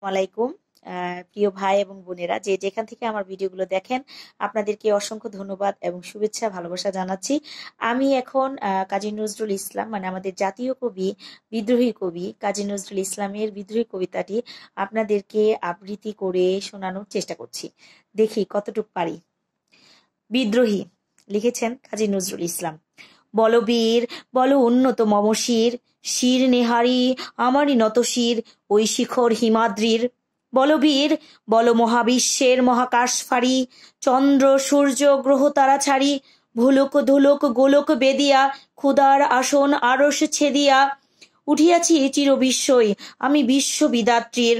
আলাইকুম প্রিয় ভাই এবং বোনেরা, যে যেখান থেকে আমার ভিডিওগুলো দেখেন আপনাদেরকে অসংখ্য ধন্যবাদ এবং শুভেচ্ছা ভালোবাসা জানাচ্ছি। আমি এখন কাজী নজরুল ইসলাম, মানে আমাদের জাতীয় কবি, বিদ্রোহী কবি কাজী নজরুল ইসলামের বিদ্রোহী কবিতাটি আপনাদেরকে আবৃত্তি করে শোনানোর চেষ্টা করছি। দেখি কতটুকু পারি। বিদ্রোহী লিখেছেন কাজী নজরুল ইসলাম। বল বীর, বল উন্নত মম শির, শির নেহারি আমারই নত শির ওই শিখর হিমাদ্রির। বল বীর, বল মহাবিশ্বের মহাকাশ ফাড়ি, চন্দ্র সূর্য গ্রহ তারা ছাড়ি, ভুলুক ধুলুক গোলক বেদিয়া, ক্ষুদার আসন আরস ছেদিয়া উঠিয়াছি চির বিস্ময় আমি বিশ্ববিদাত্রীর।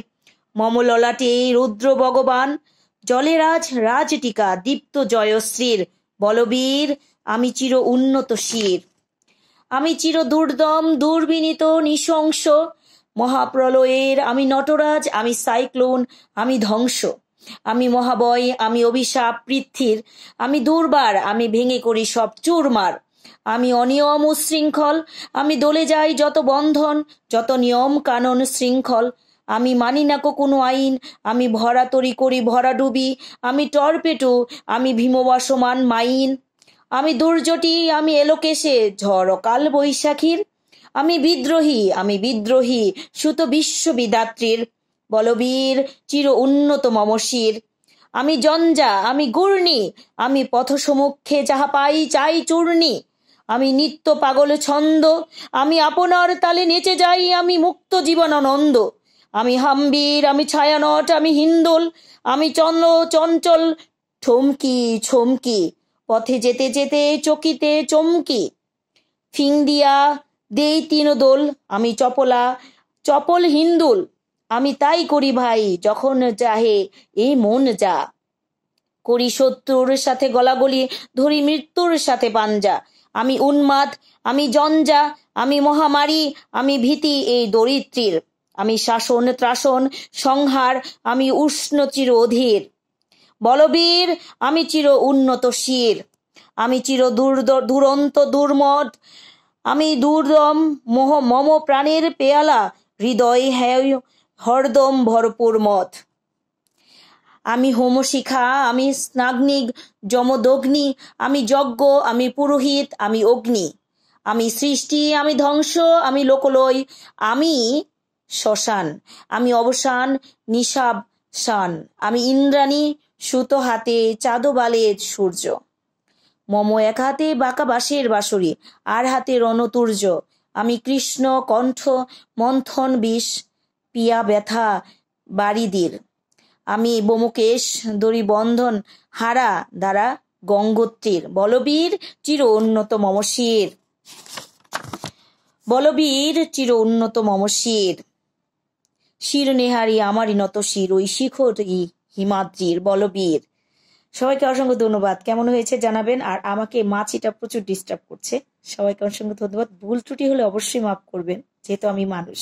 মম ললাটে রুদ্র ভগবান, জলেরাজ রাজটিকা দীপ্ত জয়শ্রীর। বলবীর, আমি চির উন্নত শির, আমি চির দুর্দম দুর্বিনীত নৃশংস, মহাপ্রলয়ের আমি নটরাজ, আমি সাইক্লোন, আমি ধ্বংস, আমি মহাবয়, আমি অভিশাপ পৃথ্বীর, আমি দুর্বার, আমি ভেঙে করি সব চুরমার, আমি অনিয়ম উশৃঙ্খল, আমি দলে যাই যত বন্ধন, যত নিয়ম কানন শৃঙ্খল, আমি মানি না কোনো আইন, আমি ভরা তরি করি ভরা ডুবি, আমি টর্পেটো, আমি ভীমবাসমান মাইন, আমি দুর্জটি, আমি এলোকেশে ঝড় কাল বৈশাখীর, আমি বিদ্রোহী, আমি বিদ্রোহী সুত বিশ্ববিদাত্রীর। বলবীর, চির উন্নত মম শির, আমি জঞ্জা, আমি গুর্ণি, আমি পথ সমুখে যাহা পাই চাই চূর্ণি, আমি নিত্য পাগল ছন্দ, আমি আপনার তালে নেচে যাই, আমি মুক্ত জীবনানন্দ, আমি হাম্বির, আমি ছায়ানট, আমি হিন্দোল, আমি চঞ্চল ঠমকি ছমকি, পথে যেতে যেতে চকিতে চমকি, ফিং দিয়া দেই তিন দোল, আমি চপলা চপল হিন্দুল, আমি তাই করি ভাই যখন চাহে এই মন যা, করি শত্রুর সাথে গলাগলি, ধরি মৃত্যুর সাথে পাঞ্জা, আমি উন্মাদ, আমি জঞ্জা, আমি মহামারী, আমি ভীতি এই দরিদ্রীর, আমি শাসন ত্রাসন সংহার, আমি উষ্ণ চির অধীর। বলবীর, আমি চির উন্নত শির, আমি চির দুরন্ত দুর্মদ, আমি দুর্দম মম প্রাণের পেয়ালা, হৃদয় হরদম ভরপুর মদ, আমি হোমশিখা, আমি স্নাগ্নিক যমদগ্নি, আমি যজ্ঞ, আমি পুরোহিত, আমি অগ্নি, আমি সৃষ্টি, আমি ধ্বংস, আমি লোকলয়, আমি শ্মশান, আমি অবসান নিশাবসান, আমি ইন্দ্রাণী সুতো হাতে চাঁদবালে সূর্য, মম এক হাতে বাঁকা বাঁশের বাঁশরি, আর হাতে রণতুর্য, আমি কৃষ্ণ কণ্ঠ মন্থন বিষ পিয়া ব্যথা বারিদির, আমি বোমকেশ দড়ি বন্ধন হারা দ্বারা গঙ্গোত্রীর। বলবীর, চির উন্নত মম শির, বলবীর, চির উন্নত মম শির, শির নেহারি আমারই নত শির ওই শিখর হিমাদ্রির। বলবীর। সবাইকে অসংখ্য ধন্যবাদ। কেমন হয়েছে জানাবেন। আর আমাকে মাছিটা প্রচুর ডিস্টার্ব করছে। সবাইকে অসংখ্য ধন্যবাদ। ভুল ত্রুটি হলে অবশ্যই মাফ করবেন, যেহেতু আমি মানুষ।